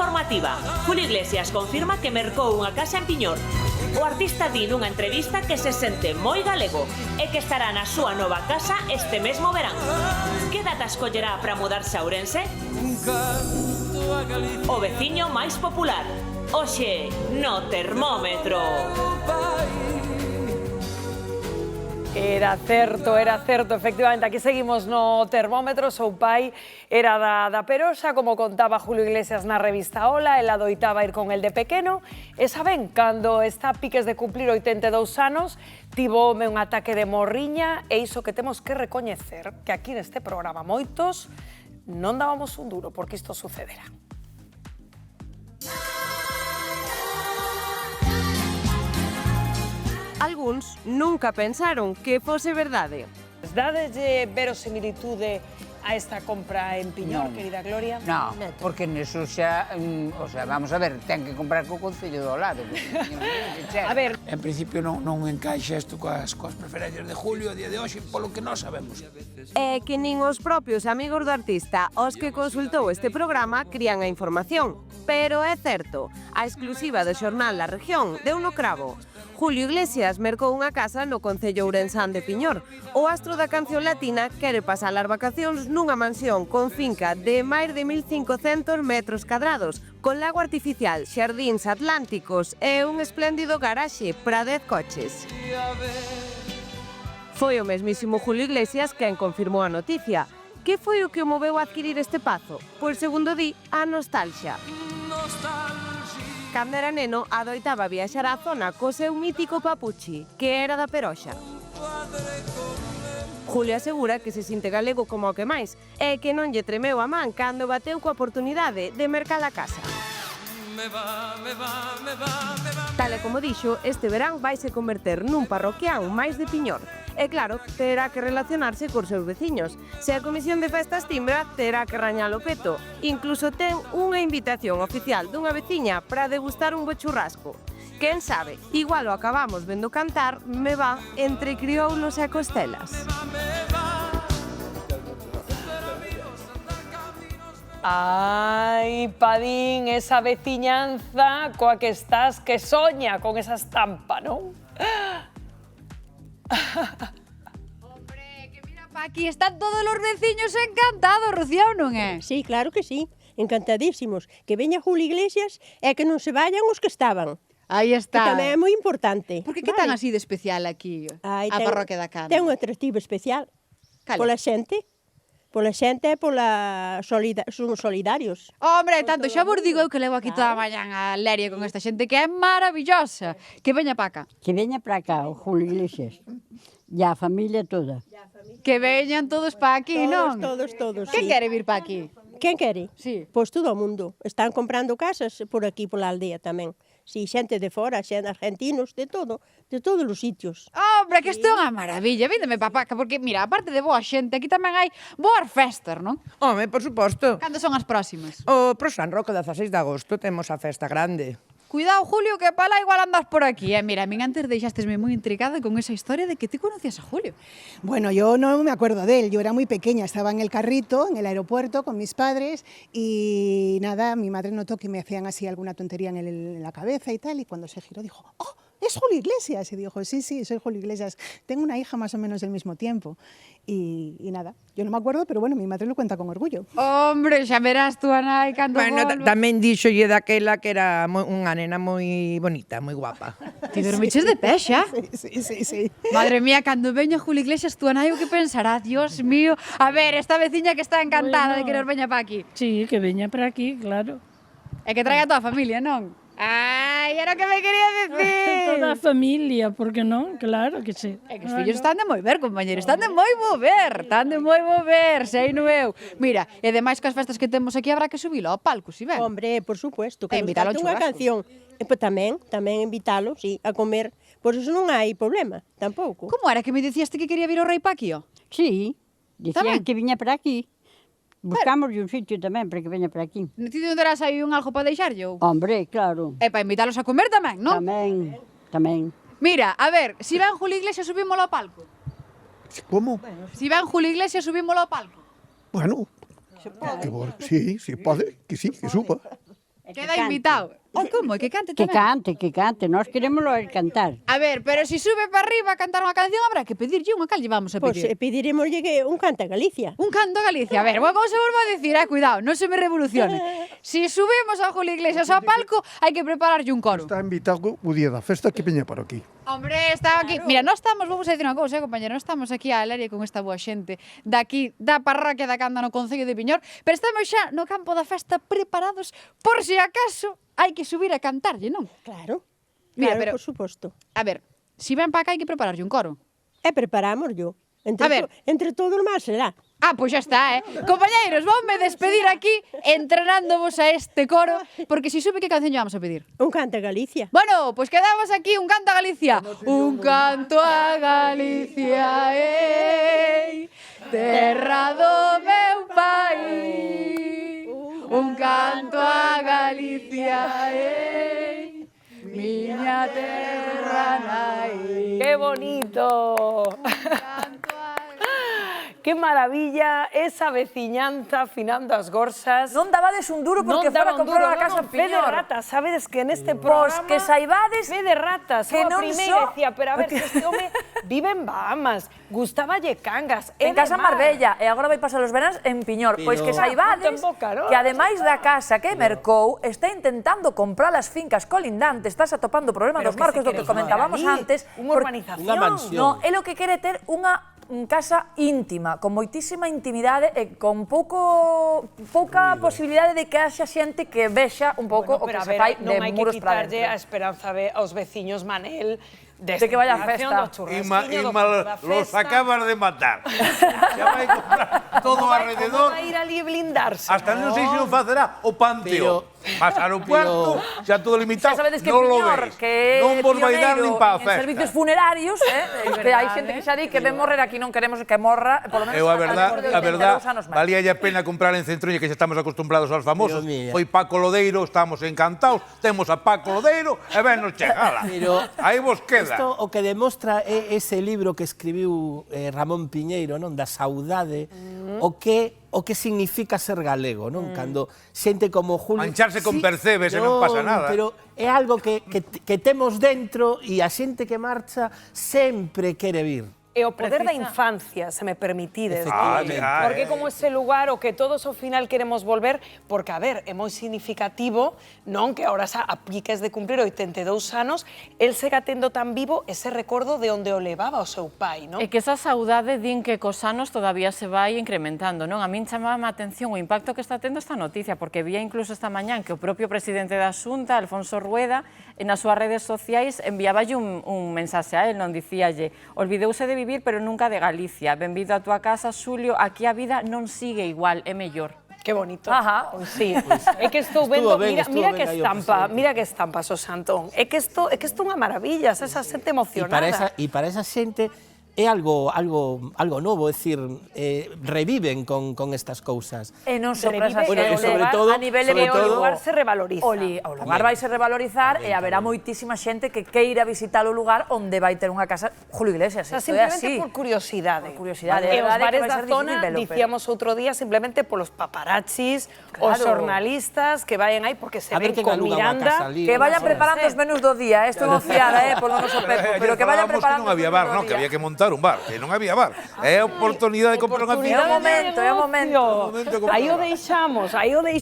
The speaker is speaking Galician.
informativa. Julio Iglesias confirma que mercou unha casa en Piñor. O artista di nunha entrevista que se sente moi galego e que estará na súa nova casa este mesmo verán. Que data escollerá para mudarse a Ourense? O veciño máis popular. Hoxe, no termómetro. Era certo, efectivamente, aquí seguimos no termómetro. Seu pai era da Peroxa, como contaba Julio Iglesias na revista Ola, el adoitaba ir con el de pequeno, e saben, cando está a piques de cumplir 82 anos, tivome un ataque de morriña, e iso que temos que recoñecer, que aquí neste programa moitos non dábamos un duro porque isto sucedera. Algúns nunca pensaron que fose verdade. Dadeslle verosimilitude a esta compra en Piñor, querida Gloria? No, porque neso xa, o sea, vamos a ver, ten que comprar co Concello do lado. A ver, En principio non encaixa isto coas preferencias de Julio a día de hoxe, polo que nós sabemos. É que nin os propios amigos do artista aos que consultou este programa crían a información. Pero é certo, a exclusiva do xornal La Región deu no cravo. Julio Iglesias mercou unha casa no concello ourensán de Piñor. O astro da canción latina quere pasar as vacacións nunha mansión con finca de máis de 1.500 metros cadrados, con lago artificial, xardíns atlánticos e un espléndido garaxe para 10 coches. Foi o mesmísimo Julio Iglesias quen confirmou a noticia. Que foi o que o moveu a adquirir este pazo? Pois, segundo di, a nostalgia. Cando era neno, adoitaba viaxar á zona co seu mítico papuchi, que era da Peroxa. Julio asegura que se sinte galego como o que máis, e que non lle tremeu a man cando bateu coa oportunidade de mercar a casa. Tal e como dixo, este verán vaise converter nun parroquián máis de Piñor. E claro, terá que relacionarse cos seus veciños. Se a comisión de festas timbra, terá que rañar o peto. Incluso ten unha invitación oficial dunha veciña para degustar un bo churrasco. Quen sabe, igual o acabamos vendo cantar Me va entre crioulos e costelas. Ai, Padín, esa veciñanza coa que estás que soña con esa estampa, non? Hombre, que mira pa aquí, están todos os veciños encantados, Rocío, non é? Sí, claro que sí, encantadísimos. Que veña Julio Iglesias e que non se vayan os que estaban. Aí está. Que tamén é moi importante. Por que tan así de especial aquí, a parroquia da Cana? Ten un atractivo especial. Cale? Pola xente. Pola xente e son solidarios. Hombre, tanto xa vos digo eu que levo aquí toda a mañan a leria con esta xente que é maravillosa. Que veña pa cá. Que veña para cá o Julio Iglesias. E a familia toda. Que veñan todos pa aquí, non? Todos, Quen sí. quere vir pa aquí? Quen quere? Sí. Pois todo o mundo. Están comprando casas por aquí, pola aldea tamén. Sí, xente de fora, xente argentinos, de todos os sitios. Hombre, que isto é unha maravilla. Víndeme pa cá, porque, mira, aparte de boa xente, aquí tamén hai boas festas, non? Home, por suposto. Cando son as próximas? O pro San Roque, 16 de agosto, temos a festa grande. Cuidado, Julio, que pala igual andas por aquí. Mira, a min antes deixastesme moi intrigada con esa historia de que ti conocías a Julio. Bueno, yo no me acuerdo de él, yo era muy pequeña, estaba en el carrito, en el aeropuerto con mis padres y nada, mi madre notó que me hacían así alguna tontería en la cabeza y tal, y cuando se giró dijo, ¡oh! Es Julio Iglesias. Y dijo, sí, soy Julio Iglesias. Tengo una hija más o menos del mismo tiempo. Y nada, yo no me acuerdo, pero bueno, mi madre lo cuenta con orgullo. Hombre, xa verás tú, Anai, cando Bueno, volva. tamén dixolle daquela que era unha nena moi bonita, moi guapa. Ti dormiches de pé xa? Sí. Madre mía, cando veña Julio Iglesias, tú, Anai, o que pensará? Dios mío. A ver, esta veciña que está encantada de que nos veña pa aquí. Sí, que veña para aquí, claro. E que traiga toda a familia, non? Ai, era o que me quería decir. Toda a familia, por que non? Claro que sí. É que os fillos están de moi ver, compañeros, están de moi mover, sei no eu. Mira, e ademais que as festas que temos aquí habrá que subilo ao palco, si ven. Hombre, por supuesto, que nos invitalo cante ao unha churrasco. canción. E pois tamén invitalo, sí, a comer. Pois eso non hai problema, tampouco. Como era que me dicías que quería vir o rei pa aquí, ó? Sí, dicían que viña para aquí. Buscamos un sitio tamén para que veña para aquí. Ti non terás aí un algo para deixarlle? Hombre, claro. E para invitalos a comer tamén, non? Tamén. Mira, a ver, si ven Julio Iglesias subímolo ao palco. Como? Si ven Julio Iglesias subímolo ao palco. Bueno, sí, pode, que sí, que suba. Queda invitado. Oh, como? Que cante Que tamén? cante, nós queremos cantar. A ver, pero si sube para arriba a cantar unha canción, habrá que pedirlle unha, cal lle vamos a Pois pedir? pediremoslle que un canta Galicia. Un canto a Galicia. A ver, como se volvo a decir, cuidado, non se me revolucione. Si subimos a Julio Iglesias ao palco, hai que prepararlle un coro. Está invitado o día da festa que veña para aquí. Hombre, estaba aquí. Mira, non estamos, vamos a decir unha cousa, compañero, non estamos aquí a Leria con esta boa xente daqui da parroquia da Canda no Concello de Piñor, pero estamos xa no campo da festa preparados por si acaso hai que subir a cantarlle, non? Claro, Mira, claro, pero, por suposto. a ver, si ven para acá hai que prepararlle un coro. E preparamos yo. A ver. Entre todos máis será. Ah, pois xa está, Compañeiros, voume despedir aquí entrenándovos a este coro, porque si sube, que canción lle vamos a pedir? Un canta Galicia. Bueno, pois quedamos aquí, un canto a Galicia. Un canto a Galicia, terra do meu país. Un canto a Galicia, miña terra nai. ¡Qué bonito! ¡Qué maravilla esa veciñanza afinando as gorsas! Non dabades un duro porque fora comprar a casa en Fe de Piñor. ratas, sabedes que neste programa... que saibades Fe de ratas, que que non primeira só- decía, pero a ver, este home vive en Bahamas, gustáballe Cangas, En casa Marbella, e agora vai pasar os veráns en Piñor. Pois que saibades que ademais da casa que mercou, está intentando comprar as fincas colindantes, estás atopando o problema Pero dos que marcos se do que quere comentábamos facer ali, antes. unha urbanización. Unha mansión. No, é o que quere ter unha casa íntima, con moitísima intimidade e con pouca posibilidade de que haxa xente que vexa un pouco o que se fai de muros para non hai que quitarlle a dentro. esperanza aos veciños, Manel, De que vaya a festa. Los acabas de matar. Xa vai comprar todo alrededor. Vai ir ali a blindarse. Hasta non sei se non facerá o Panteón. Pasar o puerto, xa todo limitado, Xa sabedes que non lo Piñor, veis. que é Non vos vai dar nin para a en festa. servicios funerarios, que hai xente que xa di que ven morrer aquí, non queremos que morra, por lo menos Eu a a verdad, valíalle a pena comprar en Centroña, que xa estamos acostumbrados aos famosos. Foi Paco Lodeiro, estamos encantados, temos a Paco Lodeiro e venos chegala. Aí vos queda. Isto o que demostra é ese libro que escribiu Ramón Piñeiro, non, da saudade, o que significa ser galego, non? Cando xente como Julio... Mancharse con percebes e non pasa nada. Pero é algo que temos dentro e a xente que marcha sempre quere vir. E o poder da infancia, se me permitides. Efectivamente. Porque como ese lugar o que todos ao final queremos volver, porque, a ver, é moi significativo, non que ahora xa apliques de cumprir 82 anos, el sega tendo tan vivo ese recordo de onde o levaba o seu pai, non? E que esa saudade din que cos anos todavía se vai incrementando, non? A min chamaba a atención o impacto que está tendo esta noticia, porque vía incluso esta mañán que o propio presidente da Xunta, Alfonso Rueda, nas súas redes sociais enviaballe un mensaxe a él, non dicíalle, olvideuse de vivir, pero nunca de Galicia. Benvido a túa casa, Xulio, aquí a vida non sigue igual, é mellor. Que bonito. Ajá. Pois sí. É que estou vendo, mira que estampa, Sosantón. É que isto é unha maravilla, esa xente emocionada. E para esa xente é algo novo, é dicir, reviven con estas cousas. E non só para esa Bueno, e xente, sobre todo, a nivel o lugar se revaloriza. O lugar vai se revalorizar e haberá moitísima xente que queira visitar o lugar onde vai ter unha casa Julio Iglesias. O sea, Isto é simplemente así. por curiosidade. Por curiosidade. E É os verdade que bares vai da ser difícil zona, velo, pero- dicíamos outro día, simplemente polos paparazzis, os Claro. xornalistas que vayan aí, porque se A ver ven quen con aluga unha Miranda. casa ali. Que vayan preparando os menús do día, isto non fiada, polo noso Pepo, pero que vayan preparando non había os bar, menús non, do que día. había que montar un bar, que non había bar. É a oportunidade de comprar unha É o momento, é o momento. Aí o deixamos, aí o deixamos.